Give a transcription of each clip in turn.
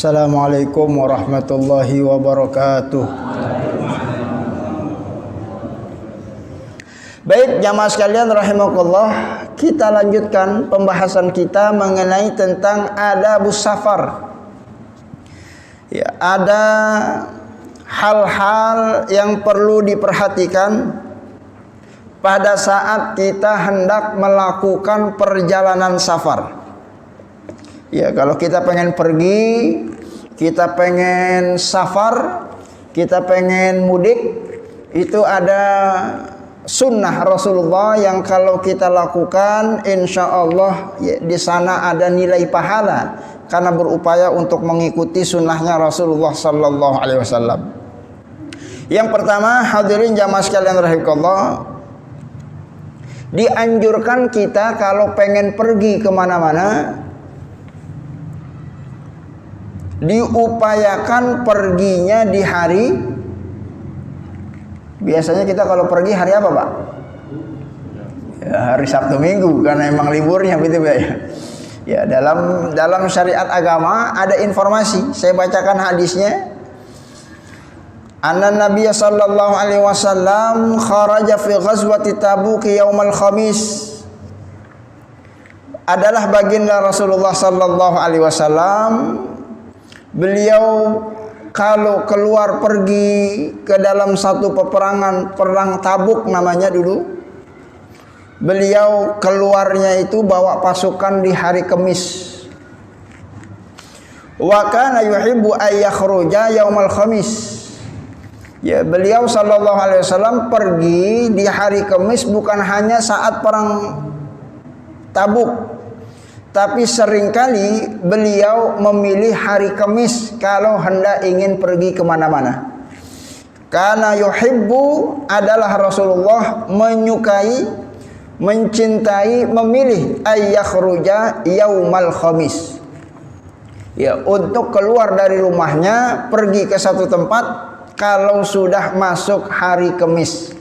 Assalamualaikum warahmatullahi wabarakatuh. Baik jamaah sekalian rahimakumullah, kita lanjutkan pembahasan kita mengenai tentang adabus safar. Ya, ada hal-hal yang perlu diperhatikan pada saat kita hendak melakukan perjalanan safar. Ya, kalau kita pengen pergi, kita pengen safar, kita pengen mudik, itu ada sunnah Rasulullah yang kalau kita lakukan, insya Allah ya, di sana ada nilai pahala karena berupaya untuk mengikuti sunnahnya Rasulullah Sallallahu Alaihi Wasallam. Yang pertama, hadirin jamaah sekalian rahimakumullah, dianjurkan kita kalau pengen pergi kemana-mana, diupayakan perginya di hari. Biasanya kita kalau pergi hari apa, Pak? Ya, hari Sabtu Minggu karena emang liburnya begitu ya. Ya, dalam syariat agama ada informasi. Saya bacakan hadisnya. Anna Nabiy sallallahu alaihi wasallam kharaja fi ghazwati Tabuk yaumal Khamis. Adalah baginda Rasulullah sallallahu alaihi wasallam. Beliau kalau keluar pergi ke dalam satu peperangan, perang Tabuk namanya dulu, beliau keluarnya itu bawa pasukan di hari Kamis. Wa kana yuhibbu ay yakhruja yaumal Khamis. Ya, beliau sallallahu alaihi wasallam pergi di hari Kamis bukan hanya saat perang Tabuk, tapi seringkali beliau memilih hari Kamis kalau hendak ingin pergi kemana-mana. Karena yuhibbu adalah Rasulullah menyukai, mencintai, memilih ayyakhruja yaumal Khamis. Ya, untuk keluar dari rumahnya pergi ke satu tempat kalau sudah masuk hari Kamis.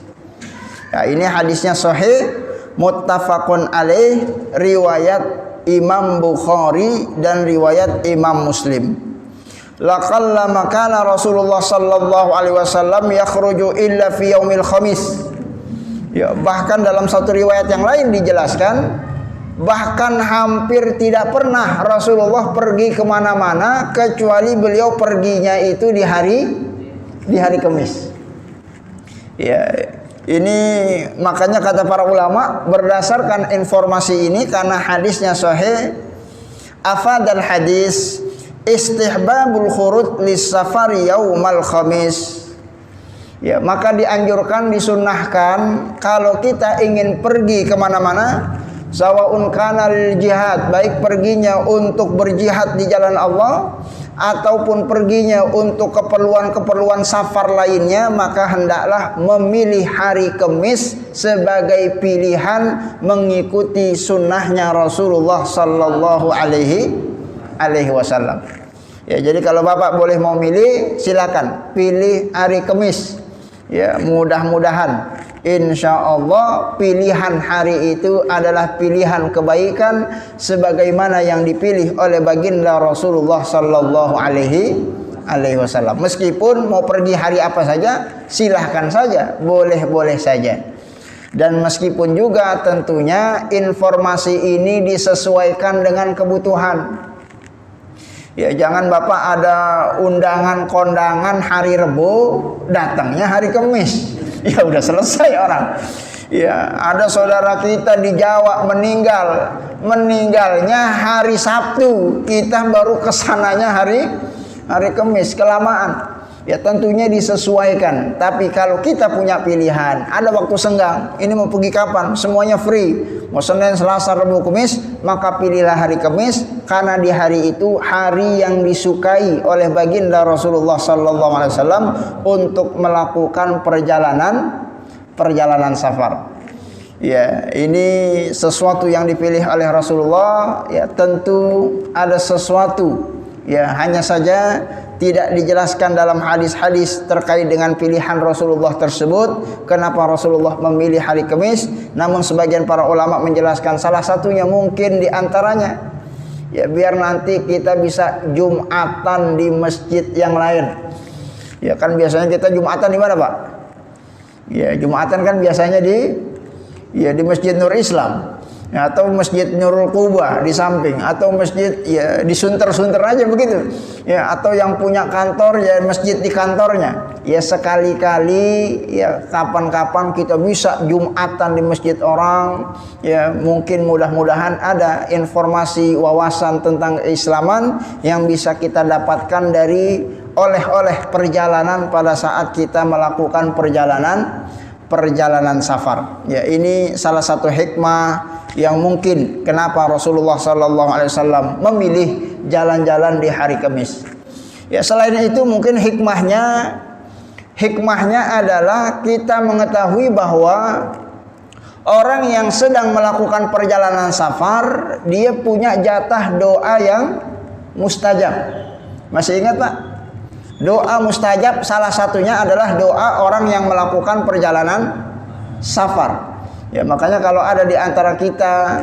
Ya, ini hadisnya sahih, muttafaqun alaih, riwayat Imam Bukhari dan riwayat Imam Muslim. Laqallama kana Rasulullah sallallahu alaihi wasallam yakhruju illa fi yaumil khamis. Ya, bahkan dalam satu riwayat yang lain dijelaskan, bahkan hampir tidak pernah Rasulullah pergi kemana-mana kecuali beliau perginya itu di hari Kamis. Ya, ini makanya kata para ulama, berdasarkan informasi ini karena hadisnya sahih, afadal hadis istihbabul khurud lis safari yaumal khamis. Ya, maka dianjurkan, disunnahkan kalau kita ingin pergi kemana-mana, sawaun kana lil jihad, baik perginya untuk berjihad di jalan Allah ataupun perginya untuk keperluan-keperluan safar lainnya, maka hendaklah memilih hari Kamis sebagai pilihan mengikuti sunnahnya Rasulullah sallallahu alaihi wasallam. Ya, jadi kalau Bapak boleh mau milih, silakan pilih hari Kamis. Ya, mudah-mudahan insya Allah pilihan hari itu adalah pilihan kebaikan sebagaimana yang dipilih oleh baginda Rasulullah sallallahu alaihi wasallam. Meskipun mau pergi hari apa saja, silahkan saja, boleh-boleh saja. Dan meskipun juga tentunya informasi ini disesuaikan dengan kebutuhan. Ya, jangan Bapak ada undangan kondangan hari Rebo, datangnya hari Kamis. Ya udah selesai orang. Ya, ada saudara kita di Jawa meninggalnya hari Sabtu, kita baru kesananya hari Kamis, kelamaan. Ya, tentunya disesuaikan. Tapi kalau kita punya pilihan, ada waktu senggang, ini mau pergi kapan? Semuanya free. Mau Senin, Selasa, Rabu, Kamis, maka pilihlah hari Kamis karena di hari itu hari yang disukai oleh baginda Rasulullah sallallahu alaihi wasallam untuk melakukan perjalanan safar. Ya, ini sesuatu yang dipilih oleh Rasulullah, ya tentu ada sesuatu. Ya, hanya saja tidak dijelaskan dalam hadis-hadis terkait dengan pilihan Rasulullah tersebut kenapa Rasulullah memilih hari Kamis. Namun sebagian para ulama menjelaskan salah satunya mungkin di antaranya Ya biar nanti kita bisa Jumatan di masjid yang lain. Ya kan biasanya kita Jumatan di mana, Pak? Ya Jumatan kan biasanya di Masjid Nur Islam. Ya, atau Masjid Nurul Quba di samping, atau masjid ya di sunter-sunter aja begitu. Ya, atau yang punya kantor ya masjid di kantornya. Ya sekali-kali ya kapan-kapan kita bisa Jumatan di masjid orang. Ya mungkin mudah-mudahan ada informasi wawasan tentang Islaman yang bisa kita dapatkan dari oleh-oleh perjalanan pada saat kita melakukan perjalanan safar. Ya ini salah satu hikmah yang mungkin kenapa Rasulullah SAW memilih jalan-jalan di hari Kamis. Ya selain itu mungkin hikmahnya adalah kita mengetahui bahwa orang yang sedang melakukan perjalanan safar dia punya jatah doa yang mustajab. Masih ingat, Pak? Doa mustajab salah satunya adalah doa orang yang melakukan perjalanan safar. Ya makanya kalau ada di antara kita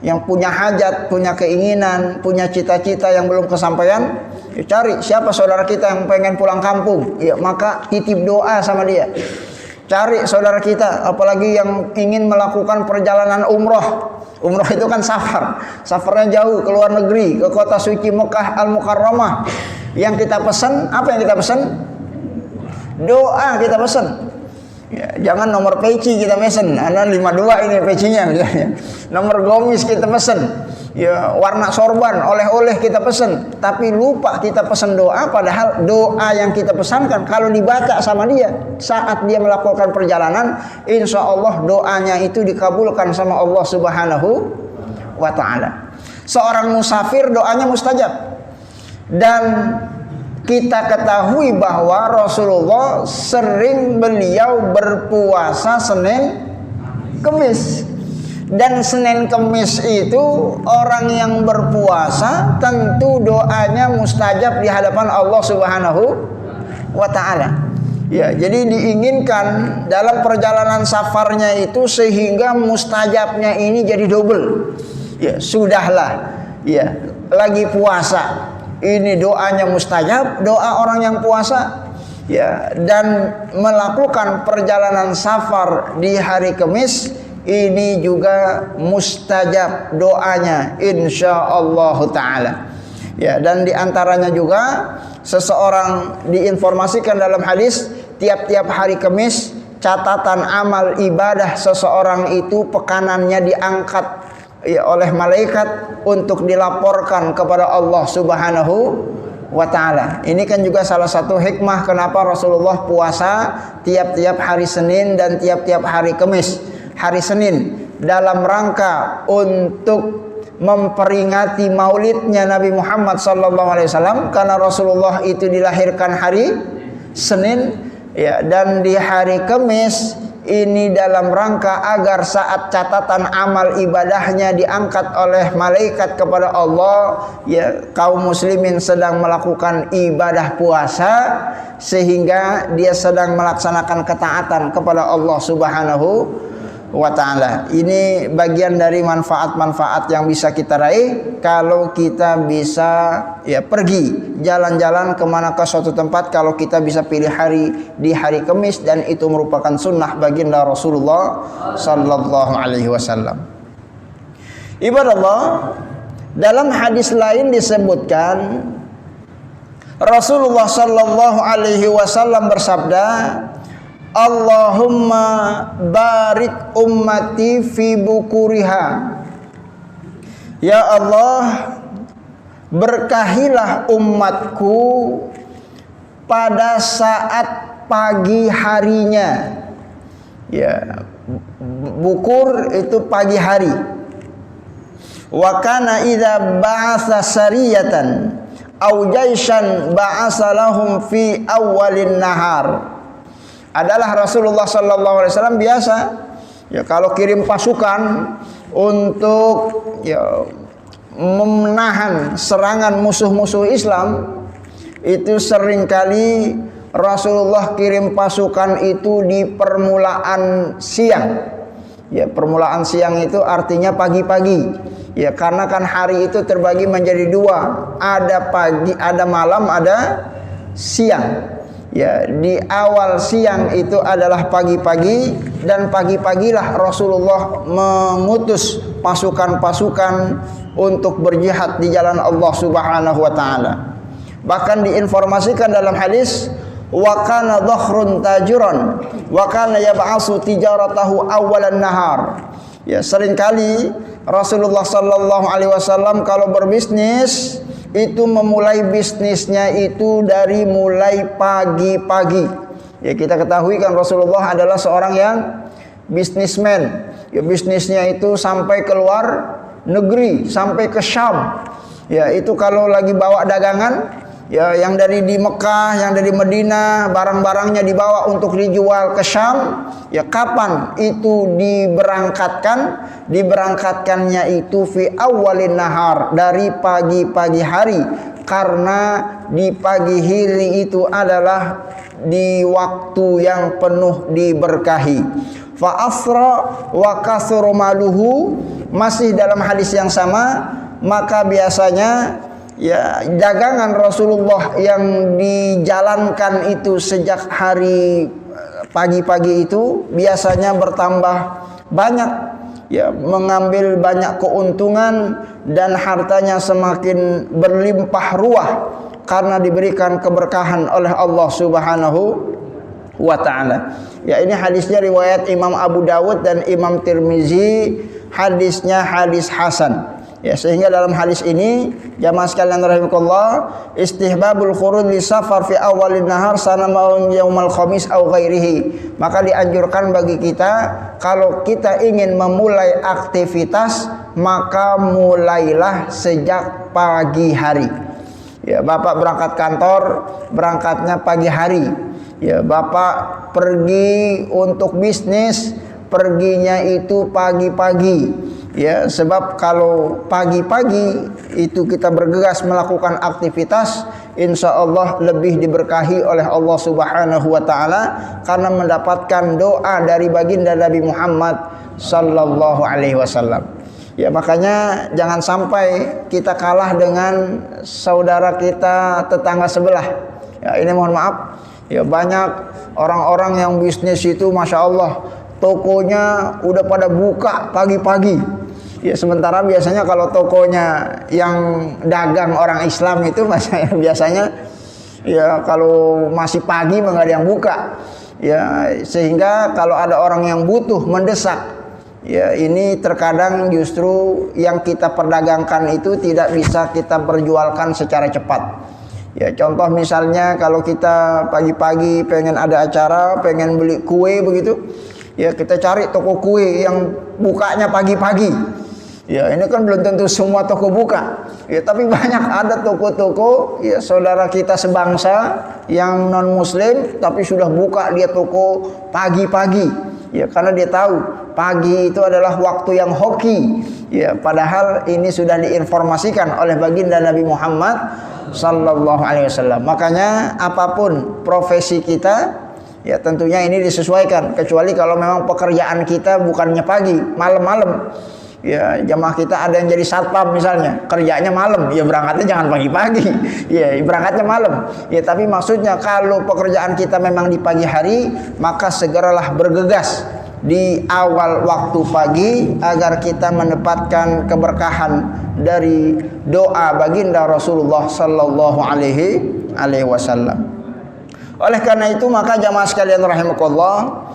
yang punya hajat, punya keinginan, punya cita-cita yang belum kesampaian, ya cari siapa saudara kita yang pengen pulang kampung, ya maka titip doa sama dia. Cari saudara kita, apalagi yang ingin melakukan perjalanan umroh. Umroh itu kan safarnya jauh ke luar negeri, ke kota suci Mekah Al-Mukarramah. Yang kita pesan, apa yang kita pesan? Doa kita pesan. Ya, jangan nomor peci kita pesen, ada 52 ini pecinya misalnya. Nomor gomis kita pesen. Ya, warna sorban, oleh-oleh kita pesen. Tapi lupa kita pesen doa, padahal doa yang kita pesankan kalau dibaca sama dia saat dia melakukan perjalanan, insya Allah doanya itu dikabulkan sama Allah Subhanahu wa ta'ala. Seorang musafir doanya mustajab. Dan kita ketahui bahwa Rasulullah sering beliau berpuasa Senin Kemis. Dan Senin Kemis itu orang yang berpuasa tentu doanya mustajab di hadapan Allah Subhanahu wa ta'ala. Ya, jadi diinginkan dalam perjalanan safarnya itu sehingga mustajabnya ini jadi double. Ya, sudahlah. Ya, lagi puasa. Ini doanya mustajab, doa orang yang puasa, ya, dan melakukan perjalanan safar di hari Kamis ini juga mustajab doanya insyaallah taala. Ya, dan diantaranya juga seseorang diinformasikan dalam hadis tiap-tiap hari Kamis catatan amal ibadah seseorang itu pekanannya diangkat ya, oleh malaikat untuk dilaporkan kepada Allah Subhanahu wa ta'ala. Ini kan juga salah satu hikmah kenapa Rasulullah puasa tiap-tiap hari Senin dan tiap-tiap hari Kamis. Hari Senin dalam rangka untuk memperingati maulidnya Nabi Muhammad SAW, karena Rasulullah itu dilahirkan hari Senin ya, dan di hari Kamis ini dalam rangka agar saat catatan amal ibadahnya diangkat oleh malaikat kepada Allah, ya kaum muslimin sedang melakukan ibadah puasa sehingga dia sedang melaksanakan ketaatan kepada Allah Subhanahu wa ta'ala. Ini bagian dari manfaat-manfaat yang bisa kita raih kalau kita bisa ya pergi jalan-jalan kemana ke suatu tempat, kalau kita bisa pilih hari di hari Kamis, dan itu merupakan sunnah baginda Rasulullah sallallahu alaihi wasallam. Ibadallah, dalam hadis lain disebutkan Rasulullah sallallahu alaihi wasallam bersabda, Allahumma barik ummati fi bukuriha. Ya Allah, berkahilah umatku pada saat pagi harinya. Ya, bukur itu pagi hari. Wa kana idza ba'atsa sariyatan aw jaisan ba'atsa lahum fi awwalin nahar. Adalah Rasulullah SAW biasa ya kalau kirim pasukan untuk ya menahan serangan musuh-musuh Islam, itu seringkali Rasulullah kirim pasukan itu di permulaan siang. Ya, permulaan siang itu artinya pagi-pagi. Ya, karena kan hari itu terbagi menjadi dua, ada pagi, ada malam, ada siang. Ya, di awal siang itu adalah pagi-pagi, dan pagi-pagilah Rasulullah mengutus pasukan-pasukan untuk berjihad di jalan Allah Subhanahu wa taala. Bahkan diinformasikan dalam hadis, wa kana dhakhrun tajuran wa kana yab'asu tijaratahu awalan nahar. Ya, seringkali Rasulullah sallallahu alaihi wasallam kalau berbisnis itu memulai bisnisnya itu dari mulai pagi-pagi. Ya, kita ketahui kan Rasulullah adalah seorang yang bisnismen. Ya, bisnisnya itu sampai keluar negeri, sampai ke Syam. Ya, itu kalau lagi bawa dagangan, ya, yang dari di Mekah, yang dari Madinah, barang-barangnya dibawa untuk dijual ke Syam. Ya, kapan itu diberangkatkan? Diberangkatkannya itu fi awalin nahar, dari pagi-pagi hari, karena di pagi hari itu adalah di waktu yang penuh diberkahi. Fa asra wa kasru maluhu, masih dalam hadis yang sama, maka biasanya ya, dagangan Rasulullah yang dijalankan itu sejak hari pagi-pagi itu biasanya bertambah banyak, ya, mengambil banyak keuntungan dan hartanya semakin berlimpah ruah karena diberikan keberkahan oleh Allah Subhanahu wa taala. Ya, ini hadisnya riwayat Imam Abu Dawud dan Imam Tirmizi, hadisnya hadis hasan. Ya, sehingga dalam hadis ini jamaah sekalian rahimakumullah, istihbabul khuruj li safar fi awalin nahar sanamaun yaumal khamis aw ghairihi. Maka dianjurkan bagi kita kalau kita ingin memulai aktivitas, maka mulailah sejak pagi hari. Ya, Bapak berangkat kantor, berangkatnya pagi hari. Ya, Bapak pergi untuk bisnis, perginya itu pagi-pagi. Ya, sebab kalau pagi-pagi itu kita bergegas melakukan aktivitas, insya Allah lebih diberkahi oleh Allah Subhanahu wa taala karena mendapatkan doa dari baginda Nabi Muhammad sallallahu alaihi wasallam. Ya, makanya jangan sampai kita kalah dengan saudara kita tetangga sebelah. Ya, ini mohon maaf. Ya, banyak orang-orang yang bisnis itu masya Allah tokonya udah pada buka pagi-pagi. Ya, sementara biasanya kalau tokonya yang dagang orang Islam itu biasanya ya kalau masih pagi nggak ada yang buka. Ya, sehingga kalau ada orang yang butuh mendesak, ya ini terkadang justru yang kita perdagangkan itu tidak bisa kita perjualkan secara cepat. Ya, contoh misalnya kalau kita pagi-pagi pengen ada acara, pengen beli kue begitu, ya kita cari toko kue yang bukanya pagi-pagi. Ya, ini kan belum tentu semua toko buka. Ya, tapi banyak ada toko-toko ya saudara kita sebangsa yang non muslim tapi sudah buka dia toko pagi-pagi. Ya, karena dia tahu pagi itu adalah waktu yang hoki. Ya, padahal ini sudah diinformasikan oleh baginda Nabi Muhammad sallallahu alaihi wasallam. Makanya apapun profesi kita, ya tentunya ini disesuaikan, kecuali kalau memang pekerjaan kita bukannya pagi, malam-malam. Ya, jamaah kita ada yang jadi satpam misalnya, kerjanya malam, ya berangkatnya jangan pagi-pagi. Ya, berangkatnya malam. Ya, tapi maksudnya kalau pekerjaan kita memang di pagi hari, maka segeralah bergegas di awal waktu pagi agar kita mendapatkan keberkahan dari doa baginda Rasulullah sallallahu alaihi wasallam. Oleh karena itu maka jamaah sekalian rahimakumullah,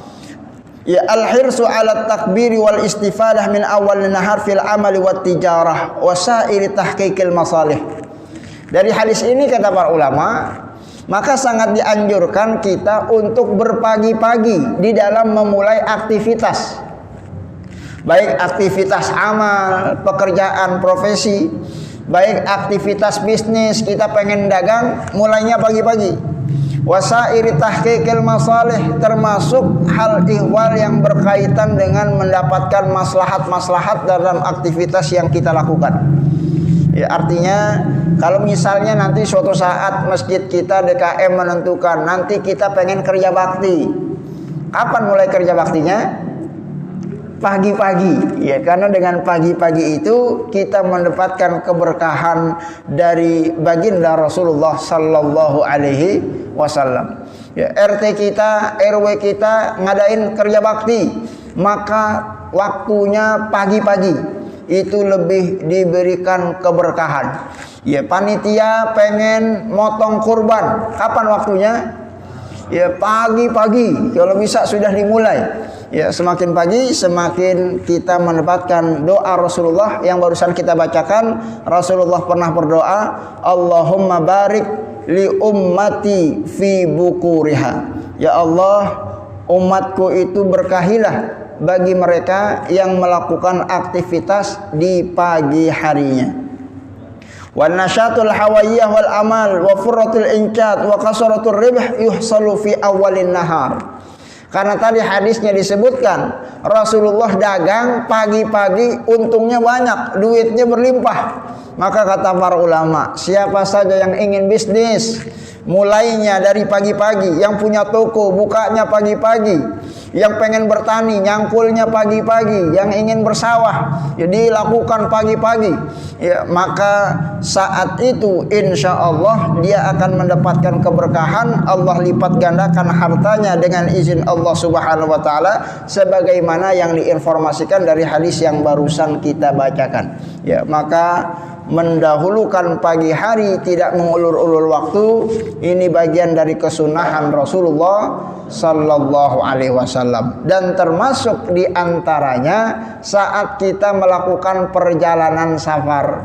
ya al-hirsu ala takbiri wal istifadah min awal nahar fil amali wat tijarah wa sa'iri tahqiqil masalih. Dari hadis ini kata para ulama, maka sangat dianjurkan kita untuk berpagi-pagi di dalam memulai aktivitas. Baik aktivitas amal, pekerjaan, profesi, baik aktivitas bisnis, kita pengen dagang, mulainya pagi-pagi. Wasairi tahqiqil masalih, termasuk hal ihwal yang berkaitan dengan mendapatkan maslahat-maslahat dalam aktivitas yang kita lakukan. Ya, artinya kalau misalnya nanti suatu saat masjid kita DKM menentukan nanti kita pengen kerja bakti. Kapan mulai kerja baktinya? pagi-pagi, ya, karena dengan pagi-pagi itu kita mendapatkan keberkahan dari baginda Rasulullah sallallahu alaihi wasallam. Ya, RT kita, RW kita ngadain kerja bakti, maka waktunya pagi-pagi itu lebih diberikan keberkahan. Ya, panitia pengen motong kurban, kapan waktunya? Ya, pagi-pagi, kalau bisa sudah dimulai. Ya, semakin pagi semakin kita mendapatkan doa Rasulullah yang barusan kita bacakan. Rasulullah pernah berdoa, Allahumma barik li ummati fi bukuriha. Ya Allah, umatku itu berkahilah bagi mereka yang melakukan aktivitas di pagi harinya. Wa nasyatul hawaiyah wal amal wa furratul inqat wa kasratul ribh yuhsalu fi awalin nahar. Karena tadi hadisnya disebutkan Rasulullah dagang pagi-pagi, untungnya banyak, duitnya berlimpah. Maka kata para ulama, siapa saja yang ingin bisnis mulainya dari pagi-pagi, yang punya toko bukanya pagi-pagi, yang pengen bertani nyangkulnya pagi-pagi, yang ingin bersawah jadi lakukan pagi-pagi, ya, maka saat itu insya Allah dia akan mendapatkan keberkahan. Allah lipat gandakan hartanya dengan izin Allah Subhanahu wa taala, sebagaimana yang diinformasikan dari hadis yang barusan kita bacakan. Ya, maka mendahulukan pagi hari, tidak mengulur-ulur waktu, ini bagian dari kesunahan Rasulullah sallallahu alaihi wasallam. Dan termasuk diantaranya saat kita melakukan perjalanan safar,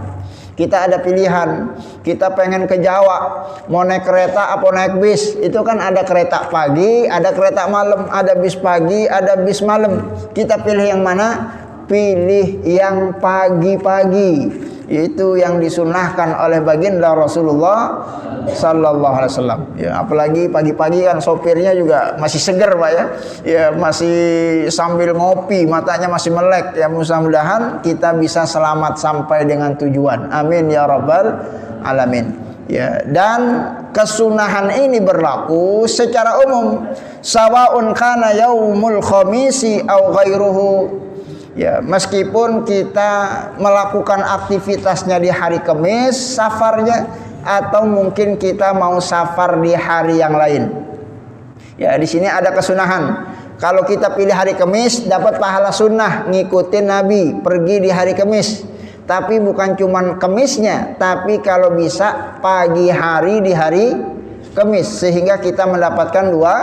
kita ada pilihan, kita pengen ke Jawa, mau naik kereta apa naik bis. Itu kan ada kereta pagi, ada kereta malam, ada bis pagi, ada bis malam. Kita pilih yang mana? Pilih yang pagi-pagi. Itu yang disunahkan oleh baginda Rasulullah sallallahu alaihi wasallam. Ya, apalagi pagi-pagi kan sopirnya juga masih seger, Pak, ya. Ya, masih sambil ngopi, matanya masih melek. Ya, mudah-mudahan kita bisa selamat sampai dengan tujuan. Amin ya rabbal alamin. Ya, dan kesunahan ini berlaku secara umum, sawaun kana yaumul khamisi au ghairuhu. Ya, meskipun kita melakukan aktivitasnya di hari Kamis safarnya, atau mungkin kita mau safar di hari yang lain. Ya, di sini ada kesunahan. Kalau kita pilih hari Kamis dapat pahala sunnah ngikutin Nabi pergi di hari Kamis. Tapi bukan cuman Kamisnya, tapi kalau bisa pagi hari di hari Kamis, sehingga kita mendapatkan dua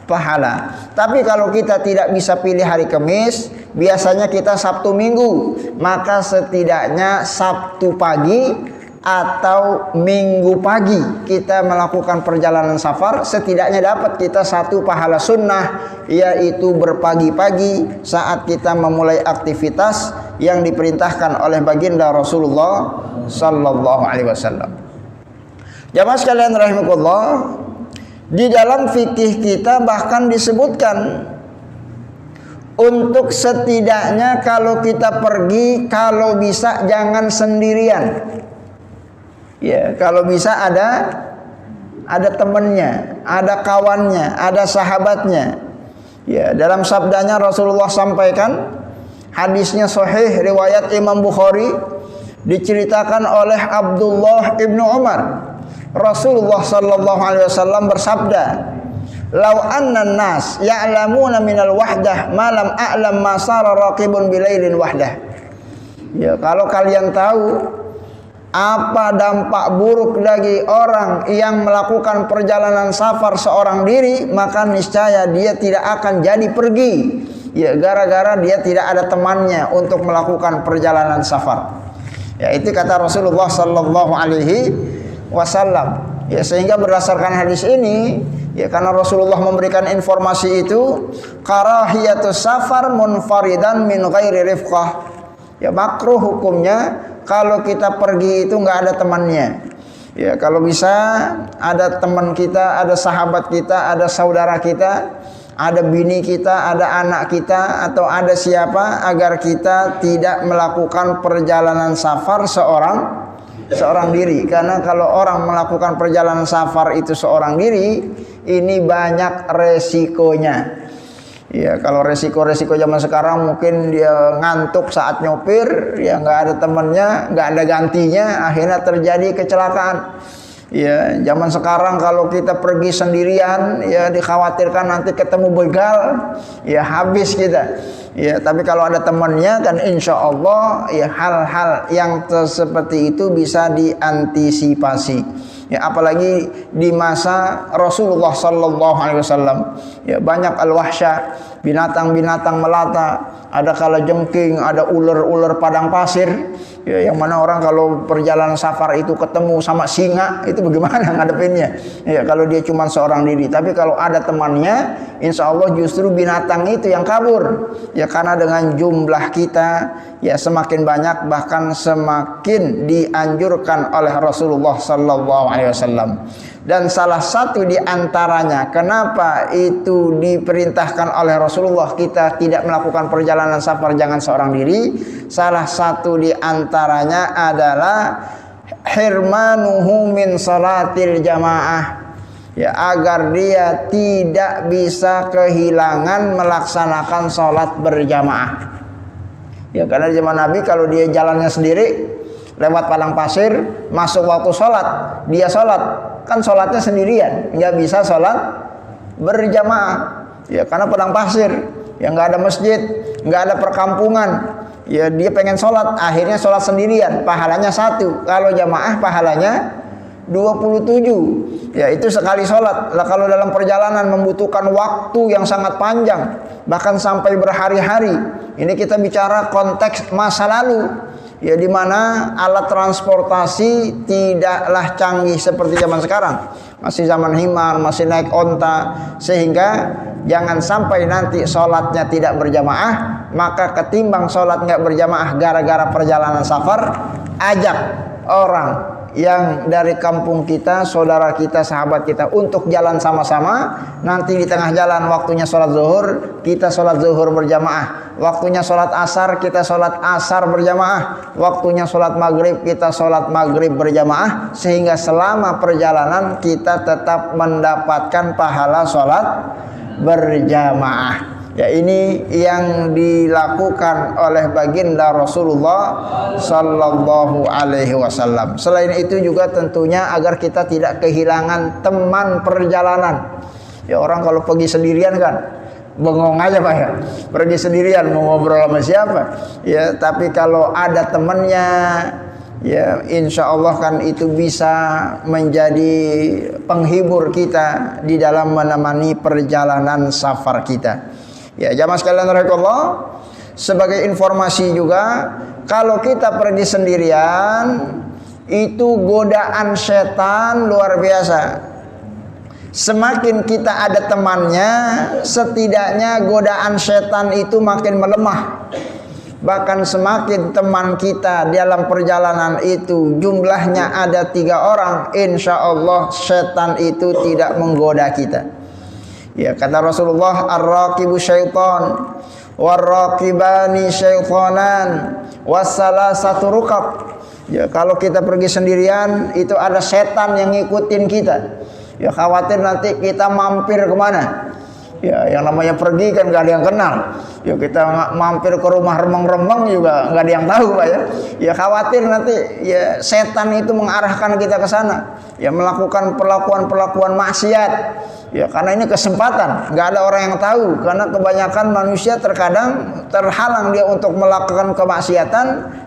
pahala. Tapi kalau kita tidak bisa pilih hari Kamis, biasanya kita Sabtu Minggu, maka setidaknya Sabtu pagi atau Minggu pagi kita melakukan perjalanan safar, setidaknya dapat kita satu pahala sunnah, yaitu berpagi-pagi saat kita memulai aktivitas yang diperintahkan oleh baginda Rasulullah sallallahu alaihi wasallam. Jamaah sekalian rahimakumullah, di dalam fikih kita bahkan disebutkan untuk setidaknya kalau kita pergi, kalau bisa jangan sendirian. Ya, kalau bisa ada temannya, ada kawannya, ada sahabatnya. Ya, dalam sabdanya Rasulullah sampaikan, hadisnya sahih riwayat Imam Bukhari, diceritakan oleh Abdullah ibnu Umar. Rasulullah sallallahu alaihi wasallam bersabda, "Lau anna an-nas ya'lamuna minal wahdah ma lam a'lam ma sara raqibun bilailin wahdah." Ya, kalau kalian tahu apa dampak buruk bagi orang yang melakukan perjalanan safar seorang diri, maka niscaya dia tidak akan jadi pergi. Ya, gara-gara dia tidak ada temannya untuk melakukan perjalanan safar. Ya, itu kata Rasulullah sallallahu alaihi wasallam. Ya, sehingga berdasarkan hadis ini, ya, karena Rasulullah memberikan informasi itu, karahiyatus safar munfaridan min ghairi rifqah. Ya, makruh hukumnya kalau kita pergi itu nggak ada temannya. Ya, kalau bisa ada teman kita, ada sahabat kita, ada saudara kita, ada bini kita, ada anak kita, atau ada siapa, agar kita tidak melakukan perjalanan safar seorang diri. Karena kalau orang melakukan perjalanan safar itu seorang diri, ini banyak resikonya. Ya kalau resiko-resiko zaman sekarang mungkin dia ngantuk saat nyopir, ya nggak ada temennya, nggak ada gantinya, akhirnya terjadi kecelakaan. Ya zaman sekarang kalau kita pergi sendirian, ya dikhawatirkan nanti ketemu begal, ya habis kita. Ya tapi kalau ada temannya kan insya Allah ya hal-hal yang seperti itu bisa diantisipasi. Ya apalagi di masa Rasulullah sallallahu alaihi wasallam, ya banyak al-wahsyah, binatang-binatang melata, ada kalajengking, ada ular-ular padang pasir. Ya yang mana orang kalau perjalanan safar itu ketemu sama singa, itu bagaimana ngadepinnya? Ya kalau dia cuma seorang diri, tapi kalau ada temannya, insya Allah justru binatang itu yang kabur. Ya karena dengan jumlah kita ya semakin banyak, bahkan semakin dianjurkan oleh Rasulullah sallallahu alaihi wasallam. Dan salah satu di antaranya kenapa itu diperintahkan oleh Rasulullah kita tidak melakukan perjalanan safar jangan seorang diri, salah satu di antaranya adalah hirmanuhu min salatil jamaah. Ya agar dia tidak bisa kehilangan melaksanakan sholat berjamaah. Ya karena di zaman Nabi kalau dia jalannya sendiri lewat padang pasir, masuk waktu sholat, dia sholat, kan sholatnya sendirian, nggak bisa sholat berjamaah. Ya karena padang pasir, ya nggak ada masjid, nggak ada perkampungan. Ya dia pengen sholat, akhirnya sholat sendirian, pahalanya 1. Kalau jamaah pahalanya 27. Ya itu sekali sholat. Lah kalau dalam perjalanan membutuhkan waktu yang sangat panjang, bahkan sampai berhari-hari. Ini kita bicara konteks masa lalu. Ya di mana alat transportasi tidaklah canggih seperti zaman sekarang. Masih zaman himar, masih naik onta, sehingga jangan sampai nanti sholatnya tidak berjamaah. Maka ketimbang sholat nggak berjamaah gara-gara perjalanan safar, ajak orang yang dari kampung kita, saudara kita, sahabat kita untuk jalan sama-sama. Nanti di tengah jalan waktunya sholat zuhur, kita sholat zuhur berjamaah. Waktunya sholat asar, kita sholat asar berjamaah. Waktunya sholat maghrib, kita sholat maghrib berjamaah. Sehingga selama perjalanan kita tetap mendapatkan pahala sholat berjamaah. Ya ini yang dilakukan oleh baginda Rasulullah sallallahu alaihi wasallam. Selain itu juga tentunya agar kita tidak kehilangan teman perjalanan. Ya orang kalau pergi sendirian kan bengong aja Pak ya. Pergi sendirian mau ngobrol sama siapa? Ya tapi kalau ada temannya, ya insya Allah kan itu bisa menjadi penghibur kita di dalam menemani perjalanan safar kita. Ya jamaah sekalian rahimakumullah, sebagai informasi juga kalau kita pergi sendirian itu godaan setan luar biasa. Semakin kita ada temannya, setidaknya godaan setan itu makin melemah. Bahkan semakin teman kita dalam perjalanan itu jumlahnya ada 3 orang, insya Allah setan itu tidak menggoda kita. Ya kata Rasulullah, ar-raqibu syaitan, war-raqibani syaitanan, wassalasatu ruqab. Ya kalau kita pergi sendirian itu ada setan yang ngikutin kita. Ya khawatir nanti kita mampir kemana. Ya yang namanya pergi kan gak ada yang kenal. Ya kita mampir ke rumah remeng-remeng juga gak ada yang tahu Pak ya. Ya khawatir nanti ya setan itu mengarahkan kita ke sana. Ya melakukan perlakuan-perlakuan maksiat. Ya karena ini kesempatan, nggak ada orang yang tahu. Karena kebanyakan manusia terkadang terhalang dia untuk melakukan kemaksiatan,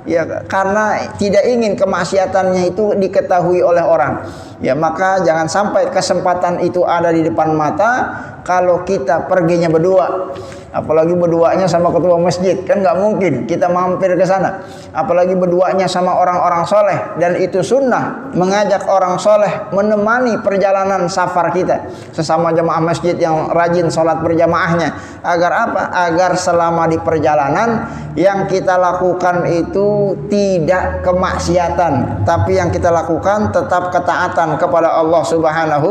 ya karena tidak ingin kemaksiatannya itu diketahui oleh orang. Ya maka jangan sampai kesempatan itu ada di depan mata kalau kita perginya berdua. Apalagi berduanya sama ketua masjid, kan nggak mungkin kita mampir ke sana. Apalagi berduanya sama orang-orang soleh, dan itu sunnah mengajak orang soleh menemani perjalanan safar kita, sesama jemaah masjid yang rajin sholat berjamaahnya. Agar apa? Agar selama di perjalanan yang kita lakukan itu tidak kemaksiatan, tapi yang kita lakukan tetap ketaatan kepada Allah Subhanahu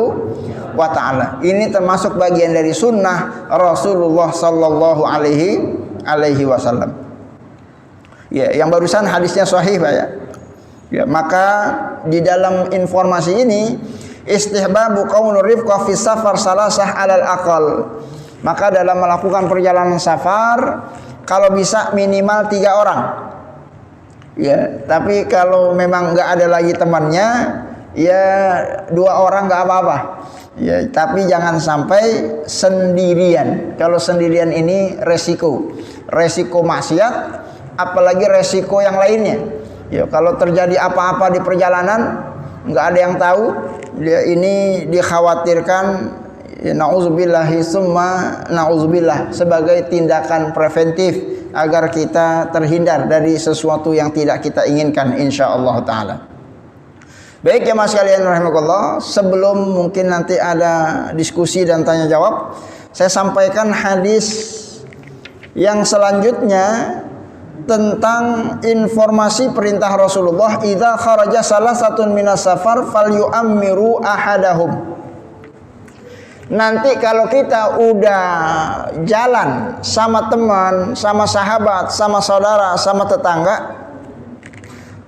wa ta'ala. Ini termasuk bagian dari sunnah Rasulullah sallallahu alaihi wasallam. Ya, yang barusan hadisnya sahih Pak ya. Ya, maka di dalam informasi ini istihbabu qaulur rifqa fi safar salasah alal aqal. Maka dalam melakukan perjalanan safar, kalau bisa minimal 3 orang. Ya, tapi kalau memang nggak ada lagi temannya, ya 2 orang nggak apa-apa. Ya, tapi jangan sampai sendirian. Kalau sendirian ini resiko maksiat, apalagi resiko yang lainnya. Ya, kalau terjadi apa-apa di perjalanan, nggak ada yang tahu. Ya, ini dikhawatirkan, ya, na'udzubillahi summa na'udzubillah, sebagai tindakan preventif agar kita terhindar dari sesuatu yang tidak kita inginkan insyaallah taala. Baik ya mas sekalian rahimakumullah, sebelum mungkin nanti ada diskusi dan tanya jawab, saya sampaikan hadis yang selanjutnya tentang informasi perintah Rasulullah, idza kharaja salasatun minas safar falyu'ammiru ahadahum. Nanti kalau kita udah jalan sama teman, sama sahabat, sama saudara, sama tetangga,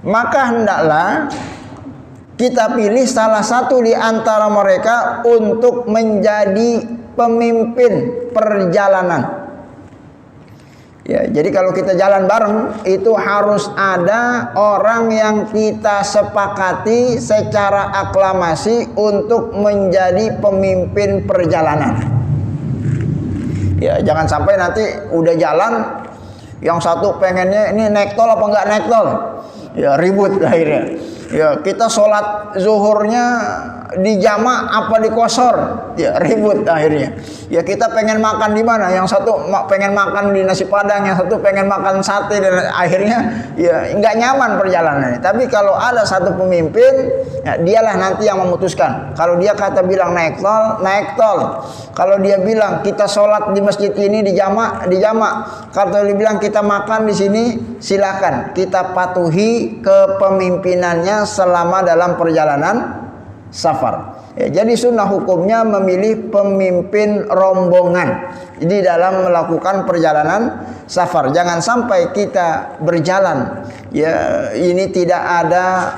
maka hendaklah kita pilih salah satu di antara mereka untuk menjadi pemimpin perjalanan. Ya, jadi kalau kita jalan bareng, itu harus ada orang yang kita sepakati secara aklamasi untuk menjadi pemimpin perjalanan. Ya, jangan sampai nanti udah jalan, yang satu pengennya ini naik tol apa enggak naik tol. Ya, ribut akhirnya. Ya, kita sholat zuhurnya di jama apa di kosor, ya ribut akhirnya. Ya, kita pengen makan di mana, yang satu pengen makan di nasi padang, yang satu pengen makan sate, dan akhirnya ya nggak nyaman perjalanannya. Tapi kalau ada satu pemimpin, ya, dialah nanti yang memutuskan. Kalau dia kata bilang naik tol, naik tol. Kalau dia bilang kita sholat di masjid ini di jama, di jama. Kalau dia bilang kita makan di sini, silakan kita patuhi kepemimpinannya selama dalam perjalanan safar. Ya, jadi sunnah hukumnya memilih pemimpin rombongan. Jadi dalam melakukan perjalanan safar, jangan sampai kita berjalan, ya ini tidak ada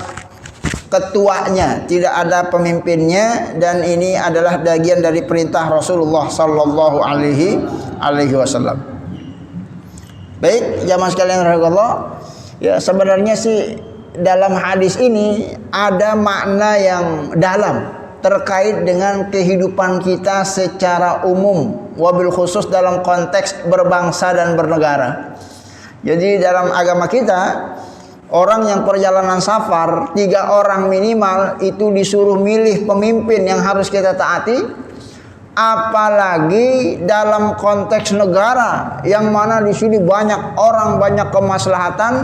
ketuanya, tidak ada pemimpinnya, dan ini adalah bagian dari perintah Rasulullah sallallahu alaihi wasallam. Baik, jamaah sekalian rahimakumullah, ya sebenarnya sih dalam hadis ini ada makna yang dalam terkait dengan kehidupan kita secara umum, wabil khusus dalam konteks berbangsa dan bernegara. Jadi dalam agama kita, orang yang perjalanan safar 3 orang minimal itu disuruh milih pemimpin yang harus kita taati. Apalagi dalam konteks negara yang mana di sini banyak orang, banyak kemaslahatan,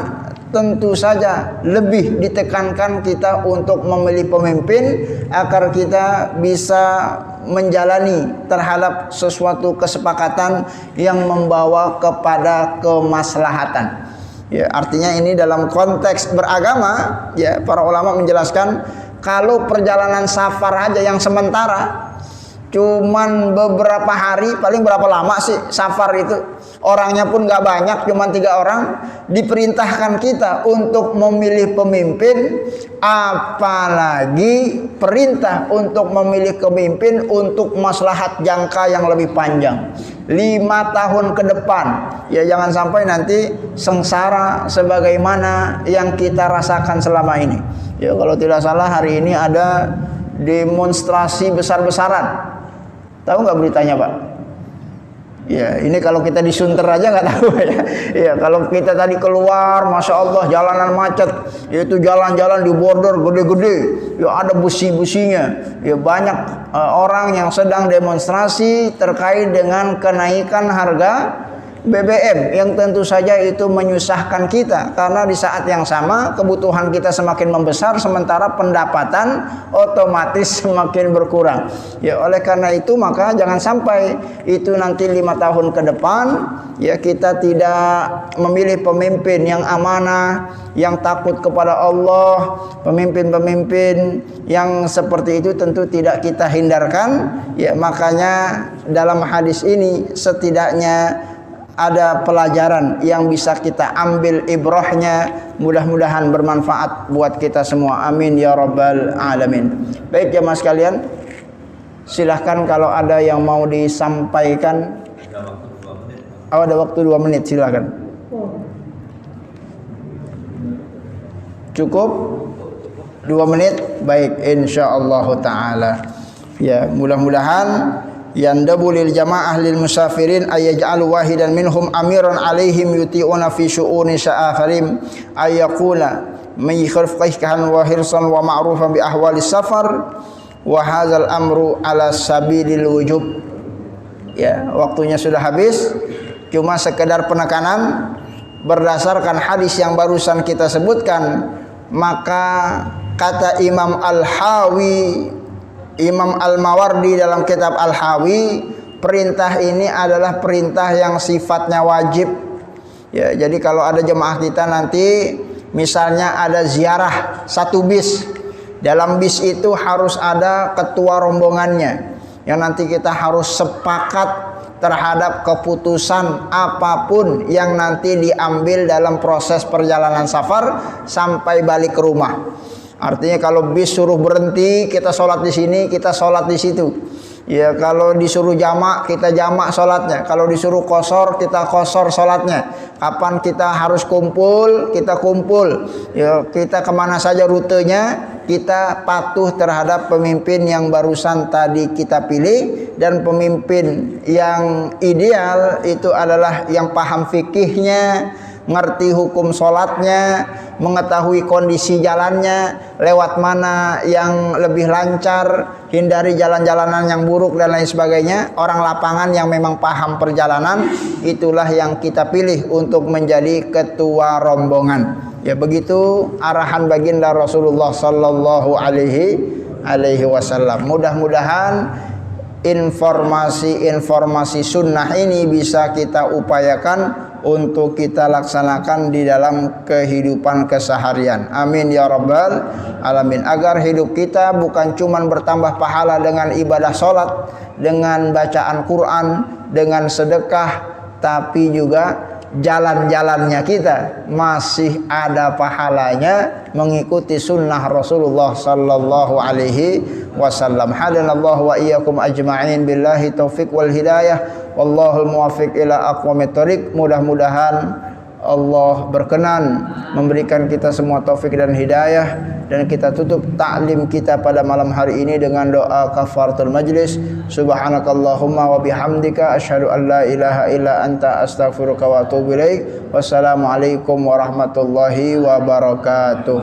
tentu saja lebih ditekankan kita untuk memilih pemimpin agar kita bisa menjalani terhadap sesuatu kesepakatan yang membawa kepada kemaslahatan. Ya, artinya ini dalam konteks beragama, ya para ulama menjelaskan kalau perjalanan safar aja yang sementara cuman beberapa hari, paling berapa lama sih safar itu? Orangnya pun gak banyak, cuman 3 orang. Diperintahkan kita untuk memilih pemimpin, apalagi perintah untuk memilih pemimpin untuk maslahat jangka yang lebih panjang, 5 tahun ke depan. Ya jangan sampai nanti sengsara sebagaimana yang kita rasakan selama ini. Ya kalau tidak salah hari ini ada demonstrasi besar-besaran. Tahu nggak beritanya Pak? Ya ini kalau kita disunter aja nggak tahu ya. Ya kalau kita tadi keluar, masya Allah jalanan macet, yaitu jalan-jalan di border gede-gede, ya ada busi-businya. Ya banyak orang yang sedang demonstrasi terkait dengan kenaikan harga BBM yang tentu saja itu menyusahkan kita, karena di saat yang sama kebutuhan kita semakin membesar sementara pendapatan otomatis semakin berkurang. Ya oleh karena itu maka jangan sampai itu nanti 5 tahun ke depan ya kita tidak memilih pemimpin yang amanah, yang takut kepada Allah. Pemimpin-pemimpin yang seperti itu tentu tidak kita hindarkan. Ya makanya dalam hadis ini setidaknya ada pelajaran yang bisa kita ambil ibrahnya, mudah-mudahan bermanfaat buat kita semua. Amin ya rabbal alamin. Baik jemaah sekalian, silahkan kalau ada yang mau disampaikan Oh, ada waktu 2 menit, silakan. Cukup 2 menit, baik, insyaallah taala. Ya, mudah-mudahan yandabu lil jamaah lil musafirin ayaj'alu wahidan minhum amiran alaihim yuti'una fi syu'uni sya'afarim ayaqula may kharfqihkan wa hirsan wa ma'rufan bi ahwalis safar wa hadzal amru ala sabilil wujub. Ya, waktunya sudah habis. Cuma sekedar penekanan berdasarkan hadis yang barusan kita sebutkan, maka kata Imam Al-Hawi, Imam Al-Mawardi dalam kitab Al-Hawi, perintah ini adalah perintah yang sifatnya wajib. Ya, jadi kalau ada jemaah kita nanti misalnya ada ziarah 1 bis, dalam bis itu harus ada ketua rombongannya yang nanti kita harus sepakat terhadap keputusan apapun yang nanti diambil dalam proses perjalanan safar sampai balik ke rumah. Artinya kalau bis suruh berhenti, kita sholat di sini, kita sholat di situ. Ya, kalau disuruh jamak, kita jamak sholatnya. Kalau disuruh kosor, kita kosor sholatnya. Kapan kita harus kumpul, kita kumpul. Ya, kita kemana saja rutenya, kita patuh terhadap pemimpin yang barusan tadi kita pilih. Dan pemimpin yang ideal itu adalah yang paham fikihnya, ngerti hukum sholatnya, mengetahui kondisi jalannya, lewat mana yang lebih lancar, hindari jalan-jalanan yang buruk dan lain sebagainya. Orang lapangan yang memang paham perjalanan, itulah yang kita pilih untuk menjadi ketua rombongan. Ya, begitu arahan baginda Rasulullah sallallahu alaihi wasallam. Mudah-mudahan informasi-informasi sunnah ini bisa kita upayakan untuk kita laksanakan di dalam kehidupan keseharian. Amin ya rabbal alamin. Agar hidup kita bukan cuma bertambah pahala dengan ibadah sholat, dengan bacaan Quran, dengan sedekah, tapi juga jalan-jalannya kita masih ada pahalanya mengikuti sunnah Rasulullah sallallahu alaihi wasallam. Hadanallahu wa iyyakum ajma'in, billahi taufiq wal hidayah, wallahul muwaffiq ila aqwamit thoriq. Mudah-mudahan Allah berkenan memberikan kita semua taufik dan hidayah, dan kita tutup taklim kita pada malam hari ini dengan doa kafaratul majlis. Subhanakallahumma wa bihamdika asyhadu an la ilaha illa anta astaghfiruka wa atubu ilaik. Wassalamualaikum warahmatullahi wabarakatuh.